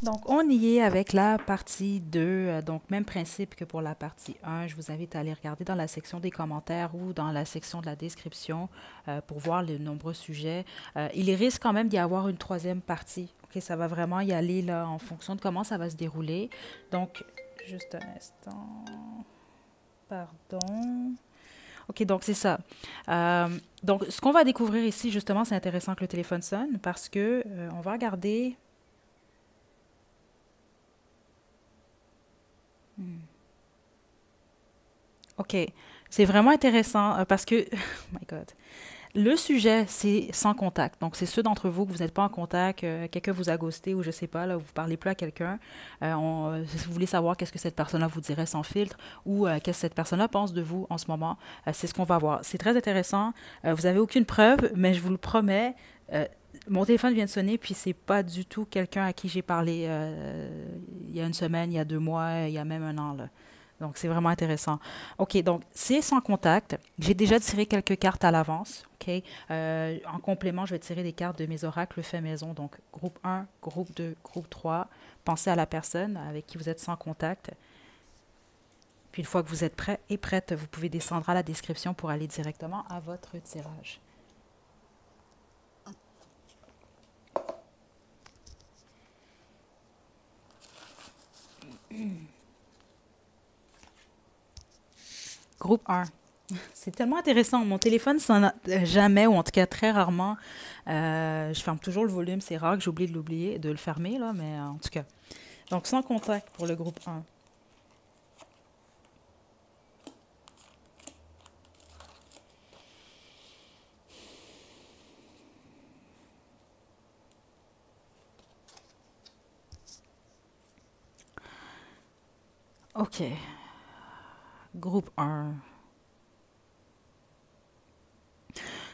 Donc, on y est avec la partie 2. Donc, même principe que pour la partie 1. Je vous invite à aller regarder dans la section des commentaires ou dans la section de la description pour voir les nombreux sujets. Il risque quand même d'y avoir une troisième partie. OK, ça va vraiment y aller là en fonction de comment ça va se dérouler. Donc, juste un instant. Pardon. OK, donc c'est ça. Donc, ce qu'on va découvrir ici, justement, c'est intéressant que le téléphone sonne parce que on va regarder. OK. C'est vraiment intéressant parce que, oh my God, le sujet, c'est sans contact. Donc, c'est ceux d'entre vous que vous n'êtes pas en contact, quelqu'un vous a ghosté ou je sais pas, là, vous parlez plus à quelqu'un. Si vous voulez savoir qu'est-ce que cette personne-là vous dirait sans filtre ou qu'est-ce que cette personne-là pense de vous en ce moment, c'est ce qu'on va voir. C'est très intéressant. Vous n'avez aucune preuve, mais je vous le promets. Mon téléphone vient de sonner, puis c'est pas du tout quelqu'un à qui j'ai parlé il y a une semaine, il y a 2 mois, il y a même un an, là. Donc, c'est vraiment intéressant. OK, donc, c'est sans contact. J'ai déjà tiré quelques cartes à l'avance. OK. En complément, je vais tirer des cartes de mes oracles fait maison. Donc, groupe 1, groupe 2, groupe 3. Pensez à la personne avec qui vous êtes sans contact. Puis, une fois que vous êtes prêt et prête, vous pouvez descendre à la description pour aller directement à votre tirage. Groupe 1. C'est tellement intéressant. Mon téléphone sonne jamais, ou en tout cas très rarement. Je ferme toujours le volume. C'est rare que j'oublie de l'oublier, de le fermer, là, mais en tout cas. Donc, sans contact pour le groupe 1. OK. Groupe 1.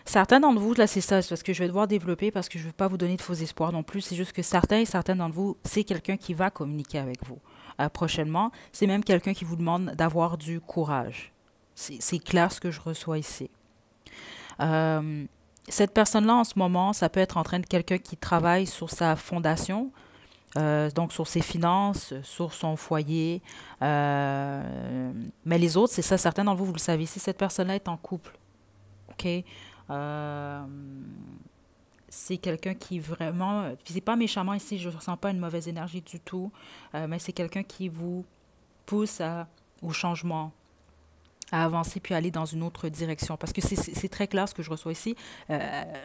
Certains d'entre vous, là, c'est ça, c'est parce que je vais devoir développer parce que je ne veux pas vous donner de faux espoirs non plus. C'est juste que certains et certaines d'entre vous, c'est quelqu'un qui va communiquer avec vous prochainement. C'est même quelqu'un qui vous demande d'avoir du courage. C'est clair ce que je reçois ici. Euh, cette personne-là, en ce moment, ça peut être en train de quelqu'un qui travaille sur sa fondation, donc sur ses finances, sur son foyer. Mais les autres, c'est ça, certains d'entre vous, vous le savez, si cette personne-là est en couple, OK? Euh, c'est quelqu'un qui vraiment, puis c'est pas méchamment ici, je ne ressens pas une mauvaise énergie du tout, mais c'est quelqu'un qui vous pousse au changement, à avancer puis à aller dans une autre direction. Parce que c'est très clair ce que je reçois ici,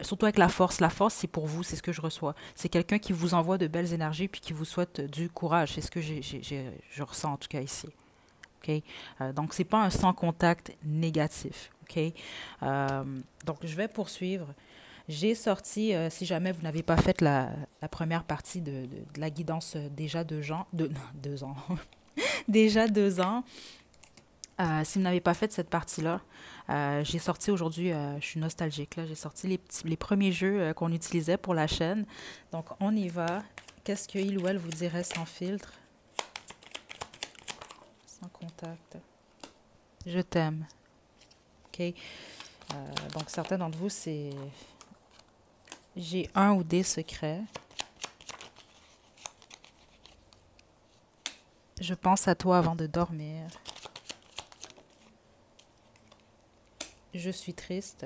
surtout avec la force. La force, c'est pour vous, c'est ce que je reçois. C'est quelqu'un qui vous envoie de belles énergies puis qui vous souhaite du courage. C'est ce que je ressens en tout cas ici. OK? Donc, c'est pas un sans contact négatif. OK? Donc, je vais poursuivre. J'ai sorti, si jamais vous n'avez pas fait la première partie de la guidance déjà 2 ans, 2 ans, déjà 2 ans, si vous n'avez pas fait cette partie-là, j'ai sorti aujourd'hui, je suis nostalgique, là, j'ai sorti les premiers jeux qu'on utilisait pour la chaîne. Donc, on y va. Qu'est-ce qu'il ou elle vous dirait sans filtre, sans contact? Je t'aime. OK? Donc, certains d'entre vous, c'est... J'ai un ou des secrets. Je pense à toi avant de dormir. Je suis triste.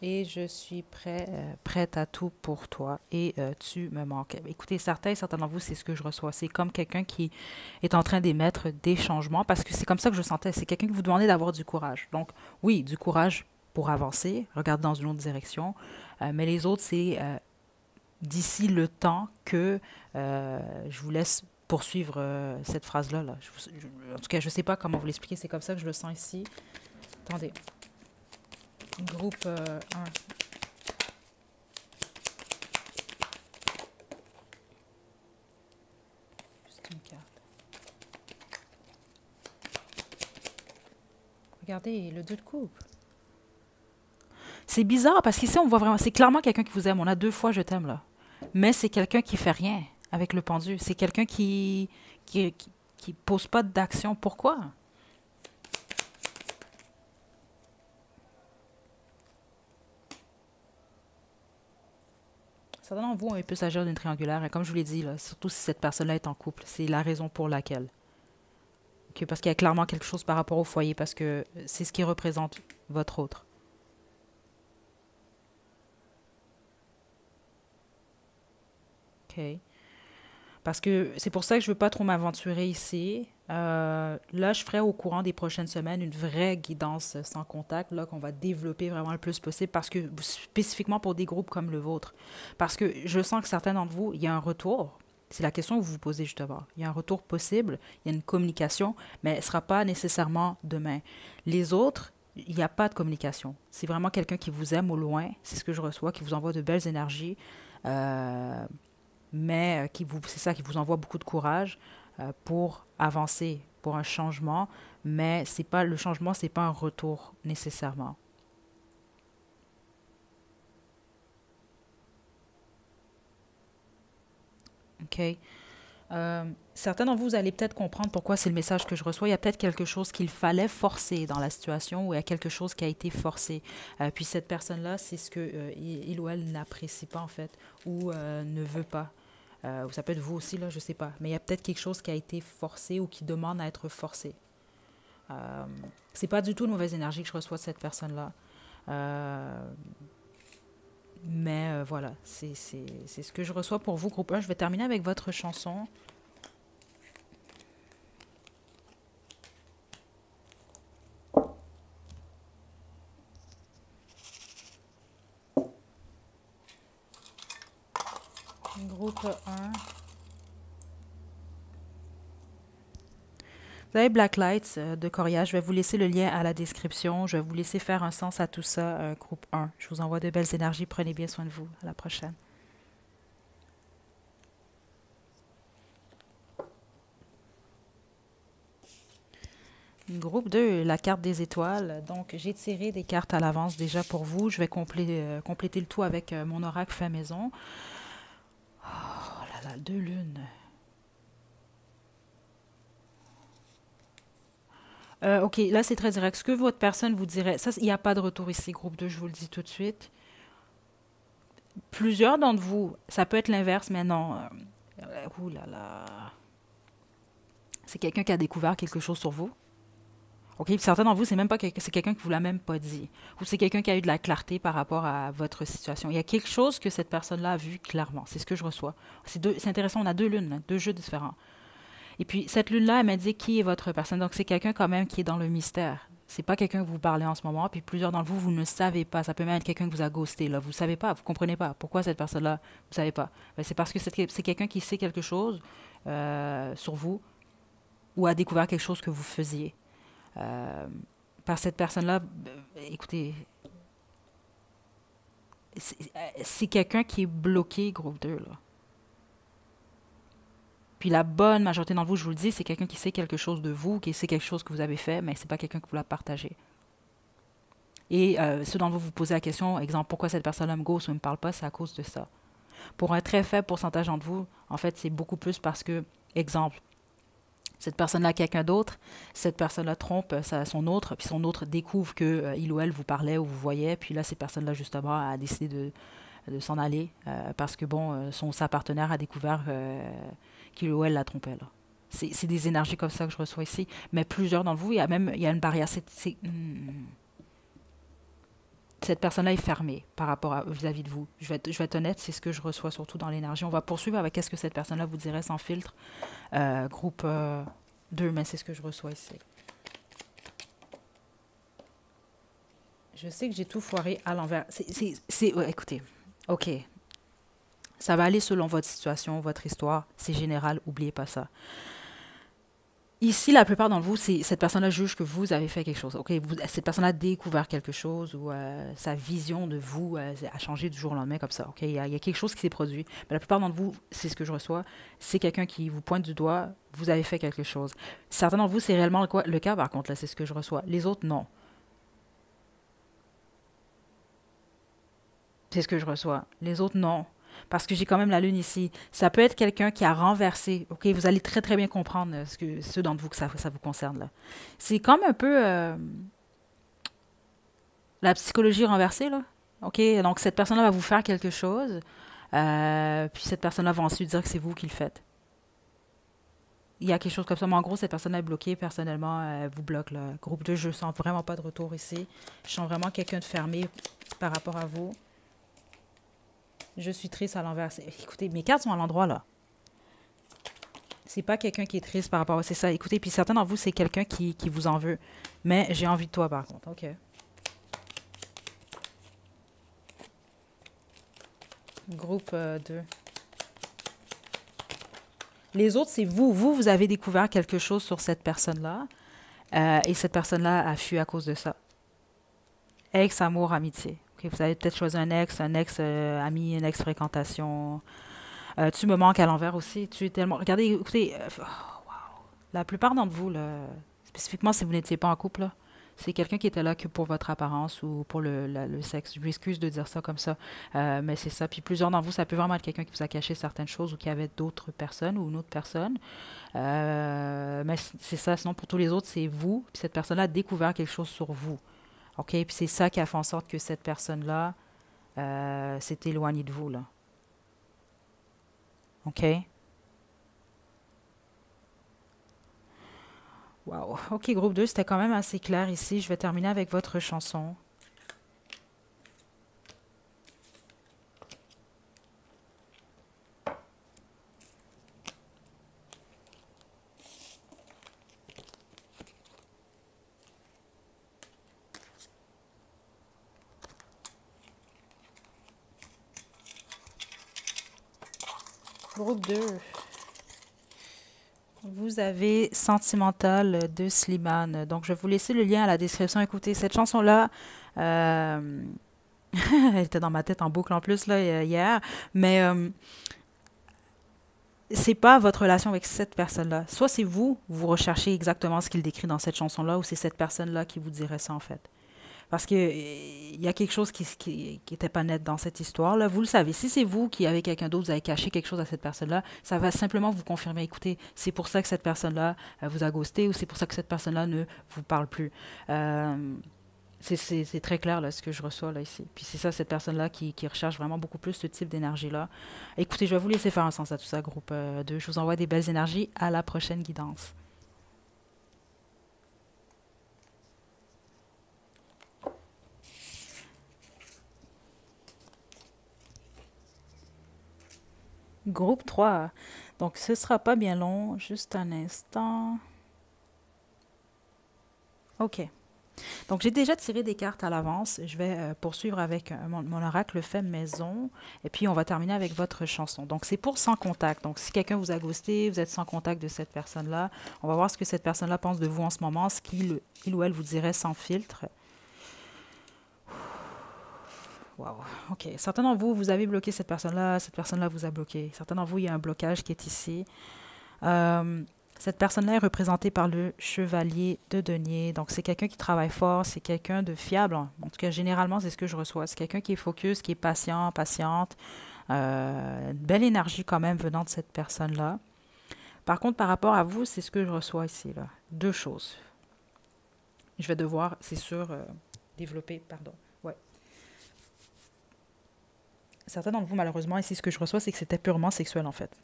Et je suis prête à tout pour toi. Et tu me manques. Écoutez, certains d'entre vous, c'est ce que je reçois. C'est comme quelqu'un qui est en train d'émettre des changements parce que c'est comme ça que je sentais. C'est quelqu'un qui vous demandait d'avoir du courage. Donc, oui, du courage pour avancer, regarder dans une autre direction. Mais les autres, c'est d'ici le temps que je vous laisse poursuivre cette phrase-là. Là. En tout cas, je ne sais pas comment vous l'expliquer. C'est comme ça que je le sens ici. Attendez. Groupe 1. Juste une carte. Regardez, le 2 de coupe. C'est bizarre parce qu'ici, on voit vraiment... C'est clairement quelqu'un qui vous aime. On a 2 fois je t'aime, là. Mais c'est quelqu'un qui fait rien avec le pendu. C'est quelqu'un qui pose pas d'action. Pourquoi? certains d'entre vous, il peut s'agir d'une triangulaire. Et comme je vous l'ai dit, là, surtout si cette personne-là est en couple, c'est la raison pour laquelle. Ok, parce qu'il y a clairement quelque chose par rapport au foyer, parce que c'est ce qui représente votre autre. OK. Parce que c'est pour ça que je veux pas trop m'aventurer ici. Là, je ferai au courant des prochaines semaines une vraie guidance sans contact, là, qu'on va développer vraiment le plus possible, parce que spécifiquement pour des groupes comme le vôtre. Parce que je sens que certains d'entre vous, il y a un retour. C'est la question que vous vous posez justement. Il y a un retour possible, il y a une communication, mais elle ne sera pas nécessairement demain. Les autres, il n'y a pas de communication. C'est vraiment quelqu'un qui vous aime au loin, c'est ce que je reçois, qui vous envoie de belles énergies. Euh, mais c'est ça qui vous envoie beaucoup de courage pour avancer, pour un changement, mais c'est pas le changement, c'est pas un retour nécessairement. OK? Certains d'entre vous, vous allez peut-être comprendre pourquoi c'est le message que je reçois. Il y a peut-être quelque chose qu'il fallait forcer dans la situation ou il y a quelque chose qui a été forcé. Puis cette personne-là, c'est ce que il ou elle n'apprécie pas en fait ou ne veut pas. Ou ça peut être vous aussi, là, je sais pas. Mais il y a peut-être quelque chose qui a été forcé ou qui demande à être forcé. Euh, c'est pas du tout une mauvaise énergie que je reçois de cette personne-là. Euh, mais voilà, c'est ce que je reçois pour vous, groupe 1. Je vais terminer avec votre chanson. Groupe 1. Vous avez Black Lights de Coria. Je vais vous laisser le lien à la description. Je vais vous laisser faire un sens à tout ça, groupe 1. Je vous envoie de belles énergies. Prenez bien soin de vous. À la prochaine. Groupe 2, la carte des étoiles. Donc, j'ai tiré des cartes à l'avance déjà pour vous. Je vais compléter le tout avec mon oracle fait maison. Oh là là, 2 lunes. OK, là, c'est très direct. Ce que votre personne vous dirait, ça, il n'y a pas de retour ici, groupe 2, je vous le dis tout de suite. Plusieurs d'entre vous, ça peut être l'inverse, mais non. Ouh là là. C'est quelqu'un qui a découvert quelque chose sur vous. OK, puis certains d'entre vous, c'est même pas c'est quelqu'un qui vous l'a même pas dit. Ou c'est quelqu'un qui a eu de la clarté par rapport à votre situation. Il y a quelque chose que cette personne-là a vu clairement. C'est ce que je reçois. C'est intéressant, on a 2 lunes, là, 2 jeux différents. Et puis, cette lune-là, elle m'a dit qui est votre personne. Donc, c'est quelqu'un quand même qui est dans le mystère. C'est pas quelqu'un que vous parlez en ce moment. Puis, plusieurs d'entre vous, vous ne savez pas. Ça peut même être quelqu'un qui vous a ghosté. Là. Vous ne savez pas, vous comprenez pas. Pourquoi cette personne-là, vous ne savez pas. Ben, c'est parce que c'est quelqu'un qui sait quelque chose sur vous ou a découvert quelque chose que vous faisiez. Euh, Par cette personne-là, écoutez, c'est quelqu'un qui est bloqué, groupe 2 là. Puis la bonne majorité d'entre vous, je vous le dis, c'est quelqu'un qui sait quelque chose de vous, qui sait quelque chose que vous avez fait, mais c'est pas quelqu'un qui vous l'a partagé. Et ceux d'entre vous vous posez la question, exemple, pourquoi cette personne-là me ghost ou ne me parle pas, c'est à cause de ça. Pour un très faible pourcentage d'entre vous, en fait, c'est beaucoup plus parce que, exemple, cette personne-là a quelqu'un d'autre, cette personne-là trompe son autre, puis son autre découvre que il ou elle vous parlait ou vous voyait, puis là, cette personne-là, justement, a décidé de s'en aller parce que, bon, sa partenaire a découvert qu'il ou elle la trompait, là. C'est des énergies comme ça que je reçois ici. Mais plusieurs d'entre vous, il y a une barrière. Cette personne-là est fermée par rapport vis-à-vis de vous. Je vais être honnête, c'est ce que je reçois surtout dans l'énergie. On va poursuivre avec qu'est-ce que cette personne-là vous dirait sans filtre. Groupe 2, mais c'est ce que je reçois ici. Je sais que j'ai tout foiré à l'envers. Ouais, écoutez, OK. Ça va aller selon votre situation, votre histoire. C'est général, oubliez pas ça. Ici, la plupart d'entre vous, cette personne-là juge que vous avez fait quelque chose. OK, cette personne-là a découvert quelque chose ou sa vision de vous a changé du jour au lendemain comme ça. OK, il y a quelque chose qui s'est produit. Mais la plupart d'entre vous, c'est ce que je reçois. C'est quelqu'un qui vous pointe du doigt. Vous avez fait quelque chose. Certains d'entre vous, c'est réellement le cas, par contre, là, c'est ce que je reçois. Les autres, non. C'est ce que je reçois. Les autres, non. Parce que j'ai quand même la lune ici. Ça peut être quelqu'un qui a renversé. OK, vous allez très très bien comprendre ceux d'entre vous que ça vous concerne là. C'est comme un peu la psychologie renversée là. OK, donc cette personne-là va vous faire quelque chose. Puis cette personne-là va ensuite dire que c'est vous qui le faites. Il y a quelque chose comme ça, mais en gros, cette personne est bloquée. Personnellement, elle vous bloque. Là. Groupe 2, je sens vraiment pas de retour ici. Je sens vraiment quelqu'un de fermé par rapport à vous. Je suis triste à l'envers. Écoutez, mes cartes sont à l'endroit, là. C'est pas quelqu'un qui est triste par rapport à... C'est ça, écoutez, puis certains d'entre vous, c'est quelqu'un qui vous en veut. Mais j'ai envie de toi, par contre. OK. Groupe 2. Les autres, c'est vous. Vous avez découvert quelque chose sur cette personne-là. Et cette personne-là a fui à cause de ça. Ex, amour, amitié. Okay, vous avez peut-être choisi un ex-ami, une ex-fréquentation. Tu me manques à l'envers aussi. Tu es tellement... Regardez, écoutez, la plupart d'entre vous, là, spécifiquement si vous n'étiez pas en couple, là, c'est quelqu'un qui était là que pour votre apparence ou pour le sexe. Je m'excuse de dire ça comme ça, mais c'est ça. Puis plusieurs d'entre vous, ça peut vraiment être quelqu'un qui vous a caché certaines choses ou qui avait d'autres personnes ou une autre personne. Mais c'est ça. Sinon, pour tous les autres, c'est vous. Puis cette personne-là a découvert quelque chose sur vous. OK? Puis c'est ça qui a fait en sorte que cette personne-là s'est éloignée de vous, là. OK? Wow. OK, groupe 2, c'était quand même assez clair ici. Je vais terminer avec votre chanson. Groupe 2. Vous avez Sentimental de Slimane. Donc, je vais vous laisser le lien à la description. Écoutez, cette chanson-là, euh, elle était dans ma tête en boucle en plus là, hier, mais c'est pas votre relation avec cette personne-là. Soit c'est vous, vous recherchez exactement ce qu'il décrit dans cette chanson-là, ou c'est cette personne-là qui vous dirait ça en fait. Parce que il y a quelque chose qui était pas net dans cette histoire-là. Vous le savez. Si c'est vous qui, avec quelqu'un d'autre, vous avez caché quelque chose à cette personne-là, ça va simplement vous confirmer. Écoutez, c'est pour ça que cette personne-là vous a ghosté ou c'est pour ça que cette personne-là ne vous parle plus. Euh, c'est très clair là, ce que je reçois là ici. Puis c'est ça, cette personne-là qui recherche vraiment beaucoup plus ce type d'énergie-là. Écoutez, je vais vous laisser faire un sens à tout ça, groupe 2. Je vous envoie des belles énergies. À la prochaine guidance. Groupe 3. Donc, ce sera pas bien long. Juste un instant. OK. Donc, j'ai déjà tiré des cartes à l'avance. Je vais poursuivre avec mon oracle fait maison. Et puis, on va terminer avec votre chanson. Donc, c'est pour sans contact. Donc, si quelqu'un vous a ghosté, vous êtes sans contact de cette personne-là. On va voir ce que cette personne-là pense de vous en ce moment, ce qu'il ou elle vous dirait sans filtre. Wow. OK. Certains d'entre vous, vous avez bloqué cette personne-là vous a bloqué. Certains d'entre vous, il y a un blocage qui est ici. Euh, Cette personne-là est représentée par le chevalier de denier. Donc, c'est quelqu'un qui travaille fort, c'est quelqu'un de fiable. En tout cas, généralement, c'est ce que je reçois. C'est quelqu'un qui est focus, qui est patient, patiente. Une belle énergie quand même venant de cette personne-là. Par contre, par rapport à vous, c'est ce que je reçois ici, là. Deux choses. Je vais devoir, c'est sûr, développer, pardon. Ouais. Certains d'entre vous, malheureusement, ici, ce que je reçois, c'est que c'était purement sexuel, en fait.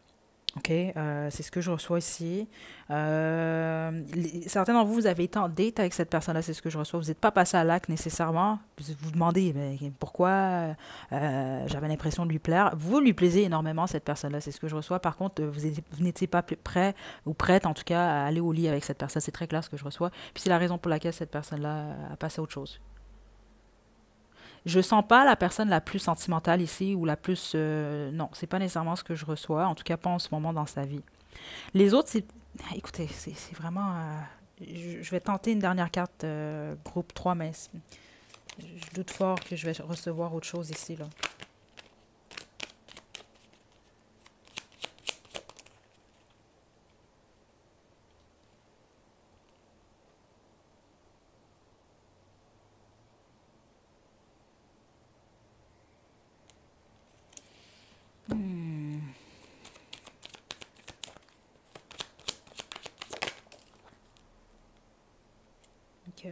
OK, c'est ce que je reçois ici. Certains d'entre vous, vous avez été en date avec cette personne-là, c'est ce que je reçois. Vous n'êtes pas passé à l'acte nécessairement. Vous vous demandez mais pourquoi j'avais l'impression de lui plaire. Vous lui plaisez énormément, cette personne-là, c'est ce que je reçois. Par contre, vous n'étiez pas prêt ou prête, en tout cas, à aller au lit avec cette personne. C'est très clair ce que je reçois. Puis c'est la raison pour laquelle cette personne-là a passé à autre chose. Je sens pas la personne la plus sentimentale ici ou la plus... non, c'est pas nécessairement ce que je reçois, en tout cas pas en ce moment dans sa vie. Les autres, c'est... Écoutez, c'est vraiment... je vais tenter une dernière carte, groupe 3, mais je doute fort que je vais recevoir autre chose ici, là. Hmm, ok.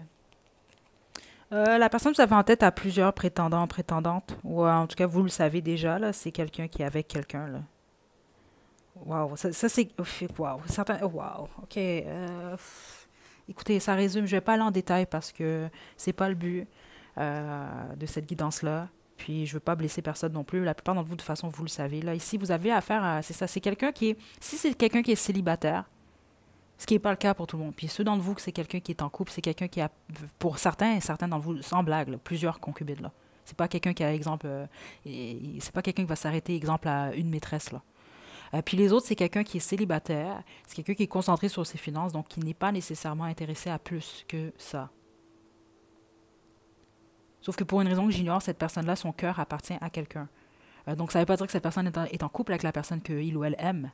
La personne que vous avez en tête a plusieurs prétendants, prétendantes. Ou en tout cas, vous le savez déjà, là, c'est quelqu'un qui est avec quelqu'un, là. Wow, ça c'est... Wow, certains... Wow, ok. Écoutez, ça résume, je vais pas aller en détail parce que c'est pas le but de cette guidance-là. Puis je veux pas blesser personne non plus. La plupart d'entre vous, de toute façon, vous le savez. Là, ici, vous avez affaire à... C'est ça, c'est quelqu'un qui est... Si c'est quelqu'un qui est célibataire, ce qui n'est pas le cas pour tout le monde. Puis ceux d'entre vous que c'est quelqu'un qui est en couple, c'est quelqu'un qui a, pour certains et certains d'entre vous, sans blague, là, plusieurs concubines. Là. C'est pas quelqu'un qui a, exemple, c'est pas quelqu'un qui va s'arrêter, exemple, à une maîtresse. Là. Puis les autres, c'est quelqu'un qui est célibataire, c'est quelqu'un qui est concentré sur ses finances, donc qui n'est pas nécessairement intéressé à plus que ça. Sauf que pour une raison que j'ignore, cette personne-là, son cœur appartient à quelqu'un. Donc ça ne veut pas dire que cette personne est en couple avec la personne qu'il ou elle aime.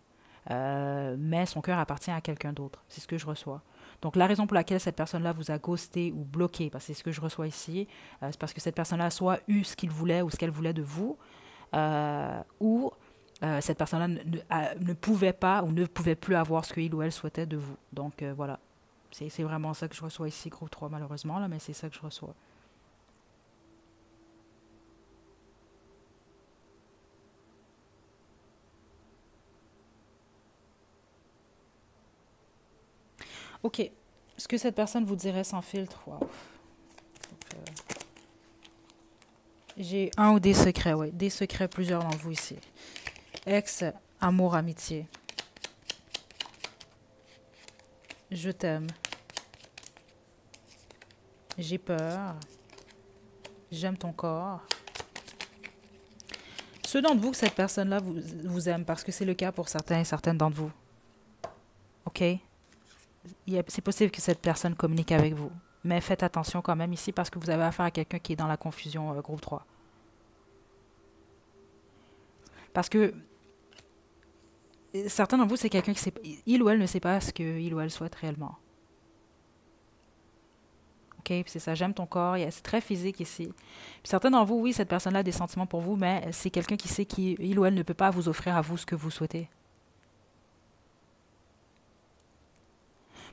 Mais son cœur appartient à quelqu'un d'autre. C'est ce que je reçois. Donc la raison pour laquelle cette personne-là vous a ghosté ou bloqué, parce que c'est ce que je reçois ici, c'est parce que cette personne-là a soit eu ce qu'il voulait ou ce qu'elle voulait de vous, ou cette personne-là ne pouvait pas ou ne pouvait plus avoir ce qu'il ou elle souhaitait de vous. Donc voilà, c'est vraiment ça que je reçois ici, groupe 3 malheureusement, là, mais c'est ça que je reçois. Ok, ce que cette personne vous dirait sans filtre, wow. J'ai un ou des secrets, oui. Des secrets, plusieurs d'entre vous ici. Ex, amour, amitié. Je t'aime. J'ai peur. J'aime ton corps. Ceux d'entre vous que cette personne-là vous aime, parce que c'est le cas pour certains et certaines d'entre vous. OK? C'est possible que cette personne communique avec vous. Mais faites attention quand même ici parce que vous avez affaire à quelqu'un qui est dans la confusion groupe 3. Parce que certains d'entre vous, c'est quelqu'un qui sait, il ou elle ne sait pas ce qu'il ou elle souhaite réellement. OK? Puis c'est ça, j'aime ton corps. C'est très physique ici. Puis certains d'entre vous, oui, cette personne-là a des sentiments pour vous, mais c'est quelqu'un qui sait qu'il ou elle ne peut pas vous offrir à vous ce que vous souhaitez.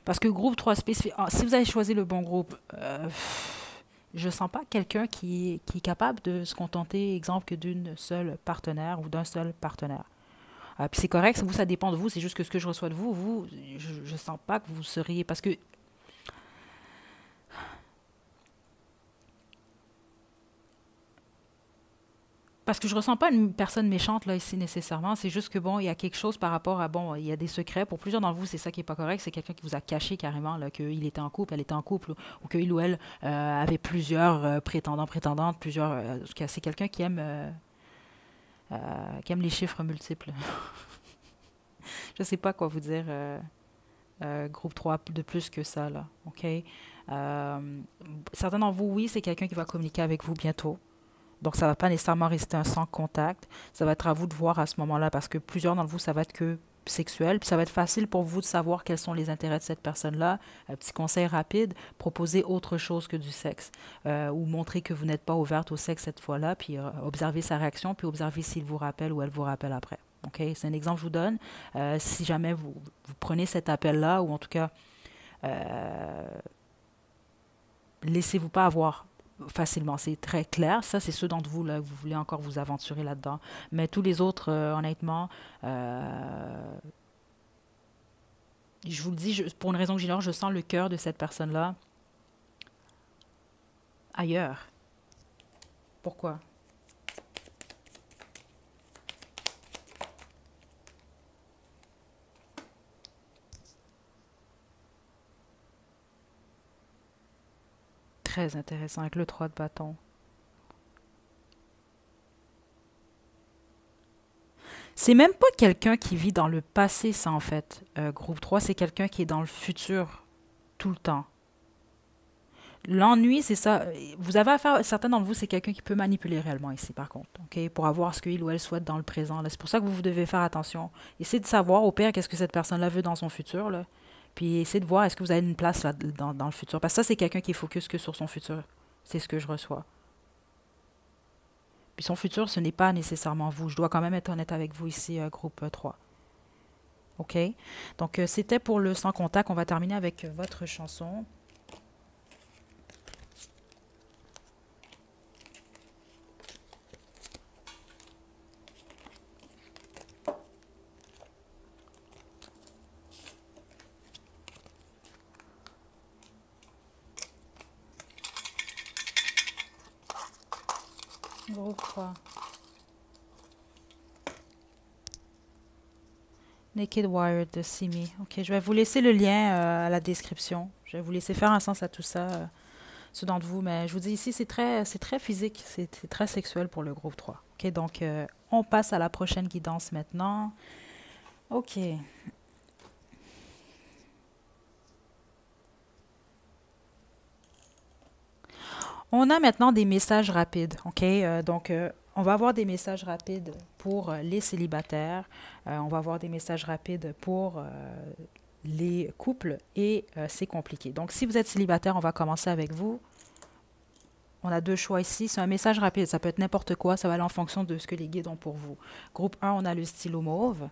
Parce que groupe 3 spécifique, si vous avez choisi le bon groupe, je ne sens pas quelqu'un qui est capable de se contenter, exemple, que d'une seule partenaire ou d'un seul partenaire. Puis c'est correct, vous, ça dépend de vous, c'est juste que ce que je reçois de vous, je ne sens pas que vous seriez... Parce que je ressens pas une personne méchante là ici nécessairement, c'est juste que bon, il y a quelque chose par rapport à bon, il y a des secrets. Pour plusieurs d'entre vous, c'est ça qui est pas correct, c'est quelqu'un qui vous a caché carrément là qu'il était en couple, elle était en couple, ou qu'il ou elle avait plusieurs prétendants, prétendantes, plusieurs. C'est quelqu'un qui aime les chiffres multiples. Je sais pas quoi vous dire. Groupe 3 de plus que ça là, ok. Certains d'entre vous, oui, c'est quelqu'un qui va communiquer avec vous bientôt. Donc, ça ne va pas nécessairement rester un sans contact. Ça va être à vous de voir à ce moment-là parce que plusieurs d'entre vous, ça va être que sexuel. Puis ça va être facile pour vous de savoir quels sont les intérêts de cette personne-là. Un petit conseil rapide, proposer autre chose que du sexe. Ou montrer que vous n'êtes pas ouverte au sexe cette fois-là, puis observer sa réaction, puis observer s'il vous rappelle ou elle vous rappelle après. OK? C'est un exemple que je vous donne. Si jamais vous prenez cet appel-là, ou en tout cas, laissez-vous pas avoir facilement. C'est très clair. Ça, c'est ceux d'entre vous, là, vous voulez encore vous aventurer là-dedans. Mais tous les autres, honnêtement, je vous le dis, pour une raison que j'ignore, je sens le cœur de cette personne-là ailleurs. Pourquoi? Très intéressant avec le 3 de bâton. C'est même pas quelqu'un qui vit dans le passé, ça, en fait. Groupe 3, c'est quelqu'un qui est dans le futur tout le temps. L'ennui, c'est ça. Vous avez affaire, certains d'entre vous, c'est quelqu'un qui peut manipuler réellement ici, par contre, ok, pour avoir ce qu'il ou elle souhaite dans le présent. C'est pour ça que vous devez faire attention. Essayez de savoir, au pire, qu'est-ce que cette personne-là veut dans son futur, là. Puis essayez de voir, est-ce que vous avez une place là, dans le futur. Parce que ça, c'est quelqu'un qui est focus que sur son futur. C'est ce que je reçois. Puis son futur, ce n'est pas nécessairement vous. Je dois quand même être honnête avec vous ici, groupe 3. OK? Donc, c'était pour le sans contact. On va terminer avec votre chanson. groupe 3. Naked Wired de Simi. Ok, je vais vous laisser le lien à la description. Je vais vous laisser faire un sens à tout ça, ceux d'entre vous. Mais je vous dis ici, c'est très physique, c'est très sexuel pour le groupe 3. Ok, donc on passe à la prochaine guidance maintenant. Ok. On a maintenant des messages rapides, ok? Donc, on va avoir des messages rapides pour les célibataires. On va avoir des messages rapides pour les couples et c'est compliqué. Donc, si vous êtes célibataire, on va commencer avec vous. On a deux choix ici. C'est un message rapide. Ça peut être n'importe quoi. Ça va aller en fonction de ce que les guides ont pour vous. Groupe 1, on a le stylo mauve,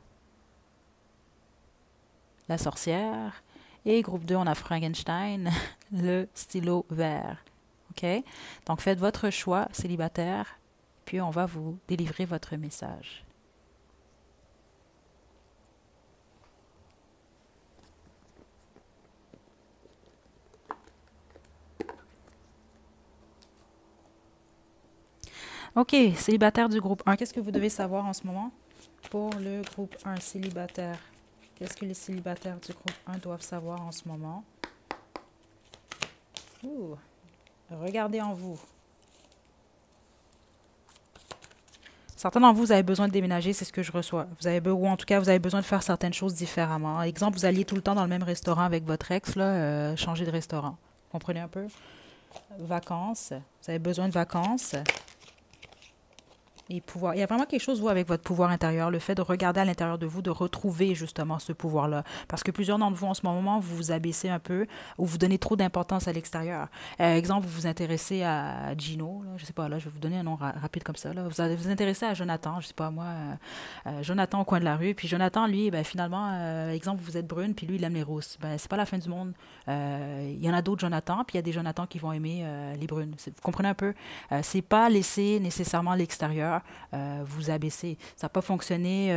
la sorcière. Et groupe 2, on a Frankenstein, le stylo vert. OK? Donc, faites votre choix, célibataire, puis on va vous délivrer votre message. OK, célibataire du groupe 1, qu'est-ce que vous devez savoir en ce moment? Pour le groupe 1, célibataire, qu'est-ce que les célibataires du groupe 1 doivent savoir en ce moment? Ouh, regardez en vous. Certains d'entre vous, vous avez besoin de déménager, c'est ce que je reçois. Ou en tout cas, vous avez besoin de faire certaines choses différemment. Exemple, vous alliez tout le temps dans le même restaurant avec votre ex, là, changer de restaurant. Comprenez un peu? Vacances. Vous avez besoin de vacances. Et pouvoir. Il y a vraiment quelque chose, vous, avec votre pouvoir intérieur, le fait de regarder à l'intérieur de vous, de retrouver justement ce pouvoir-là. Parce que plusieurs d'entre vous, en ce moment, vous vous abaissez un peu ou vous donnez trop d'importance à l'extérieur. Exemple, vous vous intéressez à Gino, là, je sais pas, là, je vais vous donner un nom rapide comme ça. Là. Vous intéressez à Jonathan, je sais pas moi, Jonathan au coin de la rue. Puis Jonathan, lui, ben, finalement, exemple, vous êtes brune, puis lui, il aime les rousses. Ben, c'est pas la fin du monde. Il y en a d'autres Jonathan, puis il y a des Jonathan qui vont aimer les brunes. Vous comprenez un peu? C'est pas laisser nécessairement l'extérieur vous abaisser. Ça n'a pas fonctionné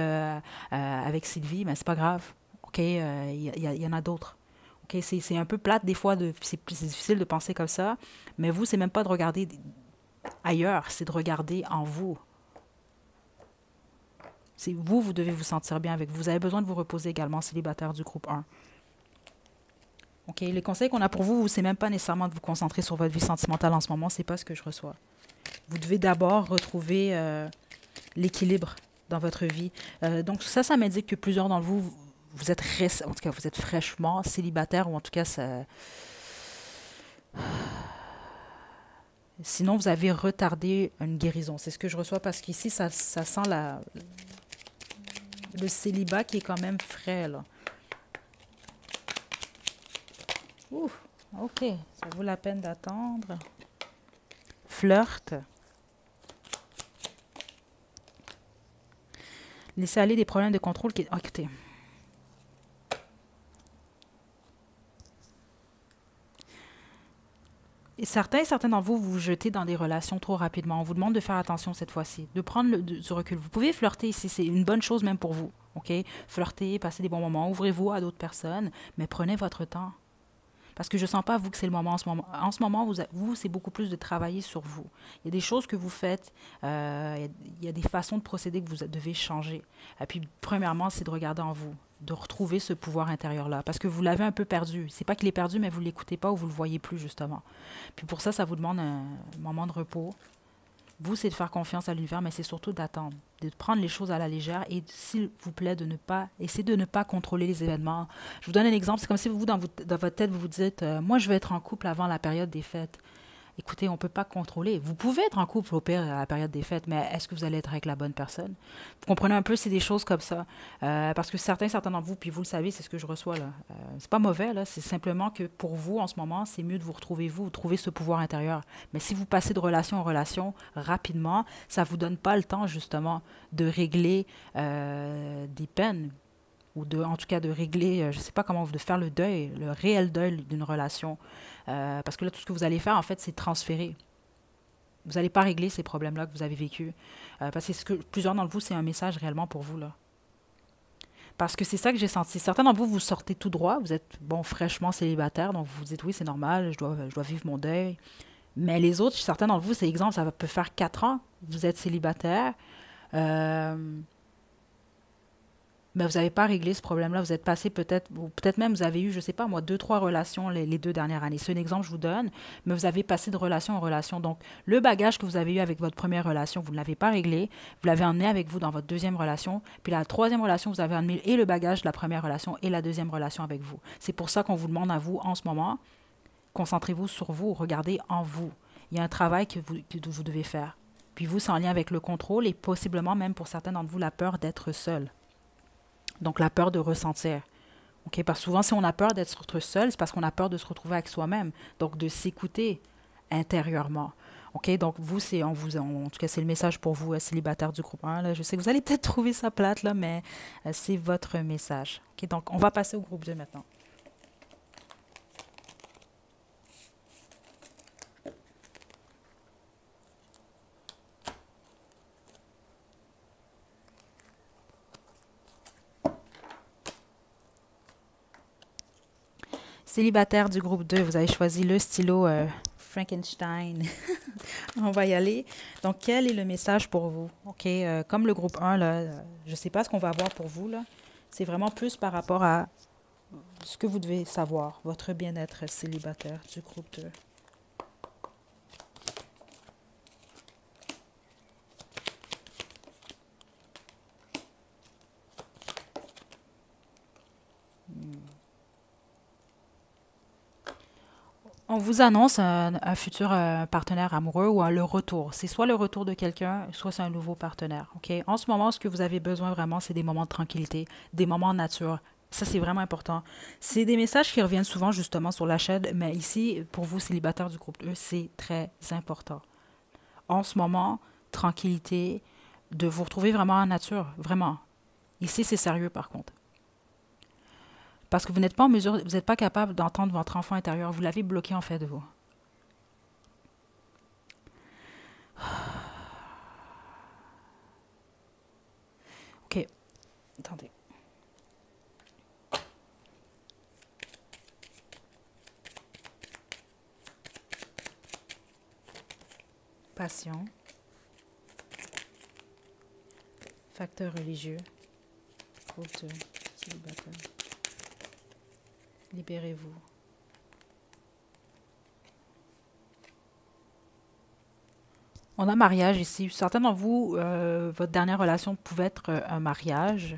avec Sylvie, mais c'est pas grave. OK, y en a d'autres. OK, c'est un peu plate des fois, c'est difficile de penser comme ça, mais vous, c'est même pas de regarder ailleurs, c'est de regarder en vous. C'est vous, vous devez vous sentir bien avec vous. Vous avez besoin de vous reposer également, célibataire du groupe 1. OK, les conseils qu'on a pour vous, c'est même pas nécessairement de vous concentrer sur votre vie sentimentale en ce moment, c'est pas ce que je reçois. Vous devez d'abord retrouver l'équilibre dans votre vie. Donc ça m'indique que plusieurs d'entre vous, vous êtes en tout cas, vous êtes fraîchement célibataire ou en tout cas, sinon vous avez retardé une guérison. C'est ce que je reçois parce qu'ici, ça sent le célibat qui est quand même frais, là. Ouh, OK, ça vaut la peine d'attendre. Flirt. Laissez aller des problèmes de contrôle qui... Oh, écoutez. Et certains d'entre vous vous jetez dans des relations trop rapidement. On vous demande de faire attention cette fois-ci, de prendre du recul. Vous pouvez flirter ici, c'est une bonne chose même pour vous. OK? Flirter, passer des bons moments, ouvrez-vous à d'autres personnes, mais prenez votre temps. Parce que je ne sens pas, vous, que c'est le moment en ce moment. En ce moment, vous c'est beaucoup plus de travailler sur vous. Il y a des choses que vous faites, il y a des façons de procéder que vous devez changer. Et puis, premièrement, c'est de regarder en vous, de retrouver ce pouvoir intérieur-là. Parce que vous l'avez un peu perdu. C'est pas qu'il est perdu, mais vous ne l'écoutez pas ou vous ne le voyez plus, justement. Puis pour ça, ça vous demande un moment de repos. Vous, c'est de faire confiance à l'univers, mais c'est surtout d'attendre, de prendre les choses à la légère et, s'il vous plaît, essayer de ne pas contrôler les événements. Je vous donne un exemple. C'est comme si vous, dans votre tête, vous vous dites moi, je vais être en couple avant la période des fêtes. Écoutez, on ne peut pas contrôler. Vous pouvez être en couple au pire à la période des fêtes, mais est-ce que vous allez être avec la bonne personne? Vous comprenez un peu, c'est des choses comme ça. Parce que certains d'entre vous, puis vous le savez, c'est ce que je reçois là. C'est pas mauvais, là. C'est simplement que pour vous, en ce moment, c'est mieux de vous retrouver vous, trouver ce pouvoir intérieur. Mais si vous passez de relation en relation rapidement, ça ne vous donne pas le temps, justement, de régler des peines ou en tout cas de régler, je ne sais pas comment, de faire le deuil, le réel deuil d'une relation. Parce que là, tout ce que vous allez faire, en fait, c'est transférer. Vous n'allez pas régler ces problèmes-là que vous avez vécus. Parce que plusieurs d'entre vous, c'est un message réellement pour vous, là. Parce que c'est ça que j'ai senti. Certains d'entre vous, vous sortez tout droit, vous êtes, bon, fraîchement célibataire, donc vous vous dites, oui, c'est normal, je dois vivre mon deuil. Mais les autres, certains d'entre vous, c'est exemple, peut faire 4 ans, vous êtes célibataire, euh, mais vous n'avez pas réglé ce problème-là. Vous êtes passé peut-être, ou peut-être même vous avez eu, je ne sais pas moi, deux, trois relations les 2 dernières années. C'est un exemple que je vous donne, mais vous avez passé de relation en relation. Donc, le bagage que vous avez eu avec votre première relation, vous ne l'avez pas réglé. Vous l'avez emmené avec vous dans votre deuxième relation. Puis la troisième relation, vous avez emmené et le bagage de la première relation et la deuxième relation avec vous. C'est pour ça qu'on vous demande à vous en ce moment, concentrez-vous sur vous, regardez en vous. Il y a un travail que vous devez faire. Puis vous, c'est en lien avec le contrôle et possiblement même pour certains d'entre vous, la peur d'être seul. Donc la peur de ressentir. OK? Parce que souvent, si on a peur d'être seul, c'est parce qu'on a peur de se retrouver avec soi-même. Donc de s'écouter intérieurement. OK? Donc vous, en tout cas, c'est le message pour vous, célibataires du groupe 1. Là. Je sais que vous allez peut-être trouver ça plate, là, mais c'est votre message. OK? Donc on va passer au groupe 2 maintenant. Célibataire du groupe 2, vous avez choisi le stylo Frankenstein. On va y aller. Donc, quel est le message pour vous? OK, comme le groupe 1, là, je ne sais pas ce qu'on va avoir pour vous, là. C'est vraiment plus par rapport à ce que vous devez savoir, votre bien-être célibataire du groupe 2. On vous annonce un futur partenaire amoureux ou le retour. C'est soit le retour de quelqu'un, soit c'est un nouveau partenaire. OK? En ce moment, ce que vous avez besoin vraiment, c'est des moments de tranquillité, des moments en nature. Ça, c'est vraiment important. C'est des messages qui reviennent souvent justement sur la chaîne, mais ici, pour vous, célibataires du groupe E, c'est très important. En ce moment, tranquillité, de vous retrouver vraiment en nature, vraiment. Ici, c'est sérieux par contre. Parce que vous n'êtes pas en mesure, vous n'êtes pas capable d'entendre votre enfant intérieur. Vous l'avez bloqué en fait de vous. OK. Attendez. Passion. Facteur religieux. Groupe de célibataire. Libérez-vous. On a mariage ici. Certains d'entre vous, votre dernière relation pouvait être un mariage.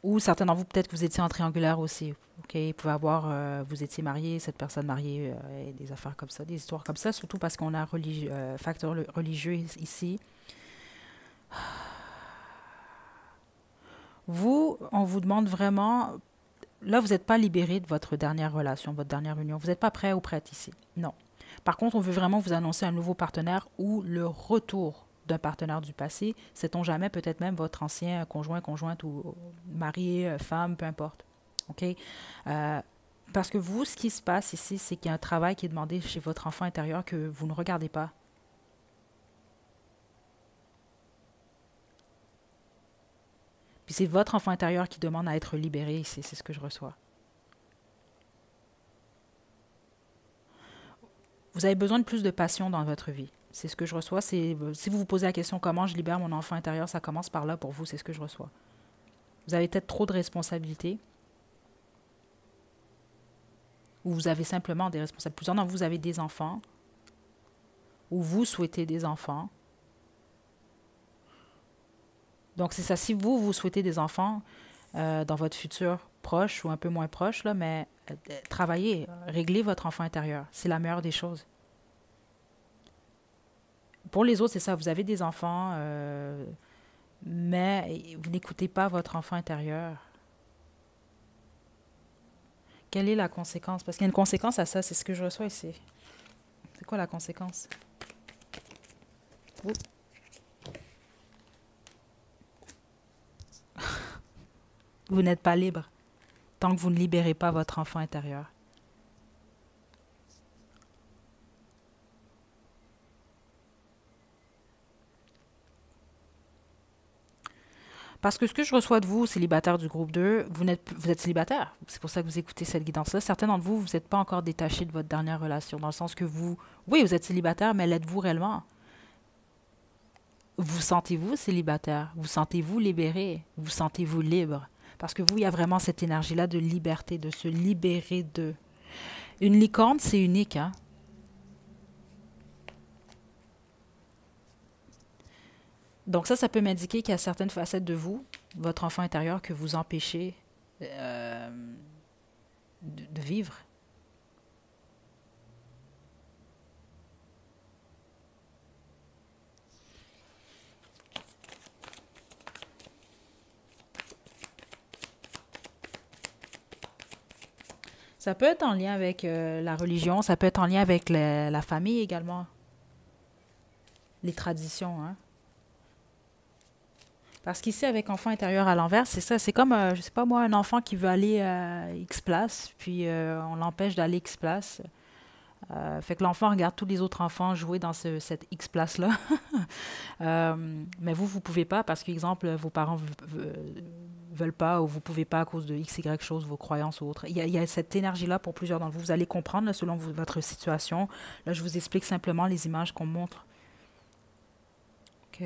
Ou certains d'entre vous, peut-être que vous étiez en triangulaire aussi. OK? Vous pouvez avoir, vous étiez marié, cette personne mariée, et des affaires comme ça, des histoires comme ça, surtout parce qu'on a un facteur religieux ici. Vous, on vous demande vraiment, là, vous n'êtes pas libéré de votre dernière relation, votre dernière union. Vous n'êtes pas prêt ou prête ici. Non. Par contre, on veut vraiment vous annoncer un nouveau partenaire ou le retour d'un partenaire du passé. Sait-on jamais, peut-être même votre ancien conjoint, conjointe ou marié, femme, peu importe. OK? Parce que vous, ce qui se passe ici, c'est qu'il y a un travail qui est demandé chez votre enfant intérieur que vous ne regardez pas. Puis c'est votre enfant intérieur qui demande à être libéré ici. C'est ce que je reçois. Vous avez besoin de plus de passion dans votre vie. C'est ce que je reçois. Si vous vous posez la question comment je libère mon enfant intérieur, ça commence par là pour vous. C'est ce que je reçois. Vous avez peut-être trop de responsabilités ou vous avez simplement des responsabilités. Plusieurs d'entre vous avez des enfants ou vous souhaitez des enfants. Donc c'est ça. Si vous souhaitez des enfants dans votre futur proche ou un peu moins proche, là, mais travaillez, réglez votre enfant intérieur. C'est la meilleure des choses. Pour les autres, c'est ça. Vous avez des enfants, mais vous n'écoutez pas votre enfant intérieur. Quelle est la conséquence? Parce qu'il y a une conséquence à ça, c'est ce que je reçois ici. C'est quoi la conséquence? Oups. Vous n'êtes pas libre tant que vous ne libérez pas votre enfant intérieur. Parce que ce que je reçois de vous, célibataire du groupe 2, vous êtes célibataire. C'est pour ça que vous écoutez cette guidance-là. Certains d'entre vous, vous n'êtes pas encore détachés de votre dernière relation, dans le sens que vous, oui, vous êtes célibataire, mais l'êtes-vous réellement? Vous sentez-vous célibataire? Vous sentez-vous libéré? Vous sentez-vous libre? Parce que vous, il y a vraiment cette énergie-là de liberté, de se libérer de. Une licorne, c'est unique, hein? Donc ça peut m'indiquer qu'il y a certaines facettes de vous, votre enfant intérieur, que vous empêchez euh, de vivre. Ça peut être en lien avec la religion, ça peut être en lien avec la famille également, les traditions, hein. Parce qu'ici, avec enfant intérieur à l'envers, c'est ça, c'est comme, je sais pas moi, un enfant qui veut aller à X place, puis on l'empêche d'aller X place. Fait que l'enfant regarde tous les autres enfants jouer dans cette X place-là. Mais vous pouvez pas parce qu'exemple, vos parents veulent pas ou vous pouvez pas à cause de X, Y chose, vos croyances ou autres. Il y a cette énergie-là pour plusieurs d'entre vous. Vous allez comprendre là, selon votre situation. Là, je vous explique simplement les images qu'on montre. OK?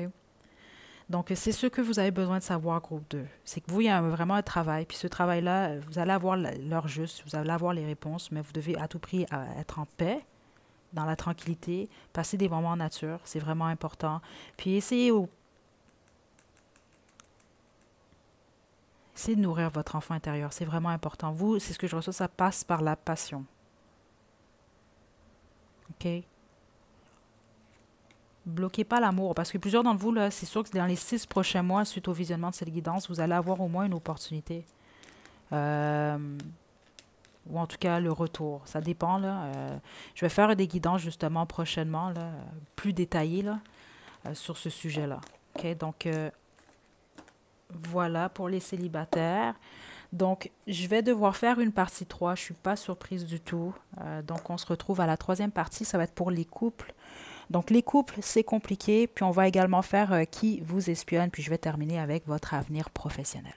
Donc, c'est ce que vous avez besoin de savoir, groupe 2. C'est que vous, il y a vraiment un travail. Puis ce travail-là, vous allez avoir l'heure juste, vous allez avoir les réponses, mais vous devez à tout prix être en paix, dans la tranquillité, passer des moments en nature, c'est vraiment important. Puis essayez de nourrir votre enfant intérieur, c'est vraiment important. Vous, c'est ce que je reçois, ça passe par la passion. OK? Bloquez pas l'amour, parce que plusieurs d'entre vous, là, c'est sûr que dans les 6 prochains mois, suite au visionnement de cette guidance, vous allez avoir au moins une opportunité. Euh, ou en tout cas, le retour. Ça dépend, là. Je vais faire des guidances, justement, prochainement, là, plus détaillées, là, sur ce sujet-là. OK? Donc, voilà pour les célibataires. Donc, je vais devoir faire une partie 3. Je ne suis pas surprise du tout. Donc, on se retrouve à la troisième partie. Ça va être pour les couples. Donc, les couples, c'est compliqué. Puis, on va également faire qui vous espionne. Puis, je vais terminer avec votre avenir professionnel.